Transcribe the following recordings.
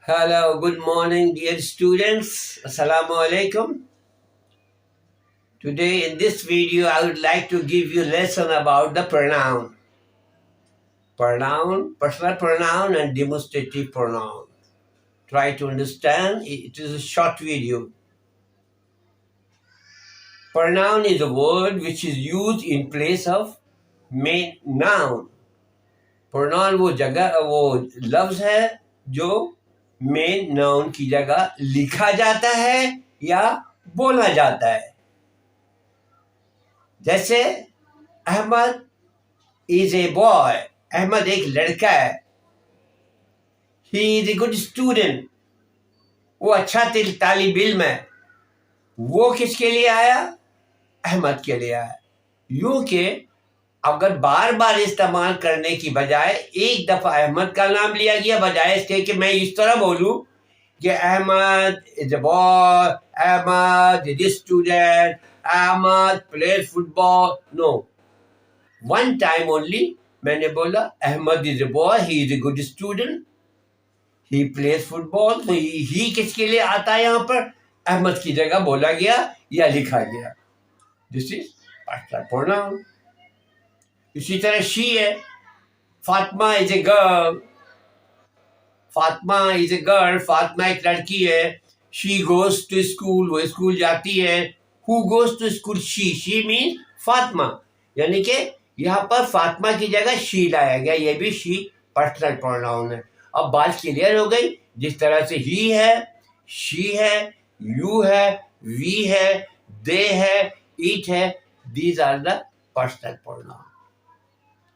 Hello, good morning, dear students. Assalamu alaikum. Today in this video, I would like to give you a lesson about the pronoun. Pronoun, personal pronoun and demonstrative pronoun. Try to understand. It is a short video. Pronoun is a word which is used in place of main noun. Pronoun वो लफ्ज है जो main noun की जगह लिखा जाता है या बोला जाता है. जैसे Ahmed is a boy, Ahmed एक लड़का है. He is a good student, वो अच्छा तालिब इल्म है. वो किसके लिए आया? अहमद के लिए आया. यूं के अगर बार बार इस्तेमाल करने की बजाय एक दफा अहमद का नाम लिया गया, बजाय इसके कि मैं इस तरह बोलूं कि Ahmed is a boy, Ahmed is a student, Ahmed plays football. No, one time only मैंने बोला Ahmed is a boy, he is a good student, he plays football. तो ही किसके लिए आता है? यहाँ पर अहमद की जगह बोला गया या लिखा गया. This is personal pronoun. इसी तरह शी है. Fatima is a girl, Fatima is a girl, Fatima एक लड़की है. शी गोज टू स्कूल, वो स्कूल जाती है. Who goes to school? She mean Fatima, यानी कि यहाँ पर फातिमा की जगह शी लाया गया. ये भी शी पर्सनल प्रोनाउन है. अब बात क्लियर हो गई. जिस तरह से ही है, शी है, यू है, वी है, दे है, इट है, these are the personal pronoun.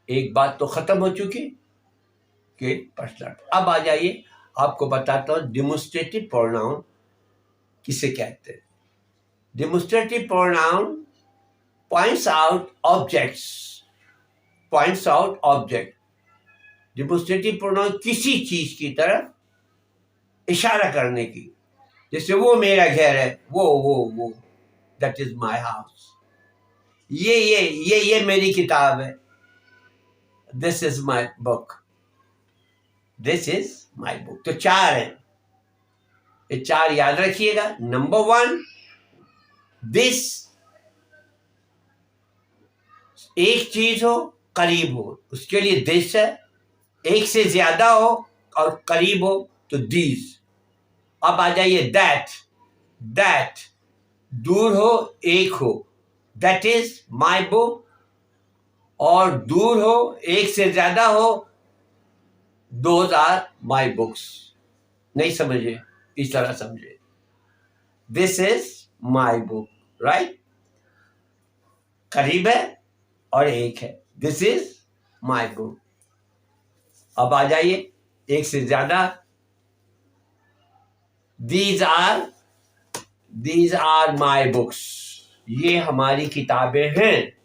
एक बात तो खत्म हो चुकी कि पर्सनल. अब आ जाइए, आपको बताता हूं डेमोन्स्ट्रेटिव प्रोनाउन किसे कहते हैं. Demonstrative pronoun points out objects, points out object. Demonstrative pronoun किसी चीज की तरफ इशारा करने की. जैसे वो मेरा घर है, वो दैट इज माय हाउस. ये मेरी किताब है. This is my book. This is my book. तो चार हैं. ये चार याद रखिएगा. नंबर वन, दिस, एक चीज हो, करीब हो, उसके लिए दिस है. एक से ज्यादा हो और करीब हो तो दीज. अब आ जाइए दैट. दैट, दूर हो, एक हो, दैट इज माई बुक. और दूर हो, एक से ज्यादा हो, दोज आर माई बुक्स. नहीं समझे? इस तरह समझे. This is my book, right. करीब है और एक है. This is my book. अब आ जाइए एक से ज्यादा. These are my books. ये हमारी किताबें हैं.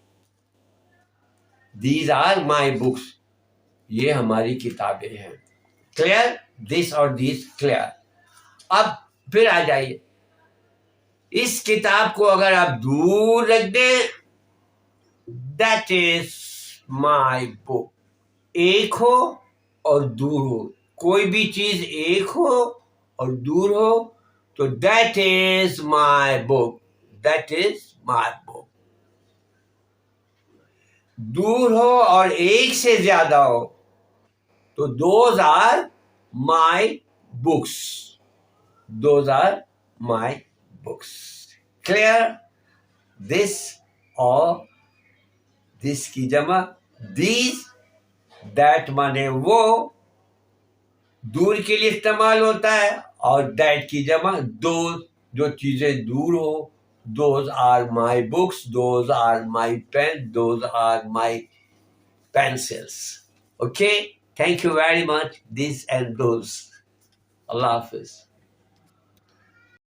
These are my books. ये हमारी किताबें हैं. क्लियर? दिस और दिस क्लियर. अब फिर आ जाइए. इस किताब को अगर आप दूर रख दें, दैट इज माई बुक. एक हो और दूर हो, कोई भी चीज एक हो और दूर हो तो that is my book. That is my book. दूर हो और एक से ज्यादा हो तो those are my books. Those are my books. Clear? This और दिस की जमा दीज. दैट माने वो, दूर के लिए इस्तेमाल होता है. और दैट की जमा दो, जो चीजें दूर हो. Those are my books, those are my pen, those are my pencils. Okay? Thank you very much. This and those. Allah Hafiz.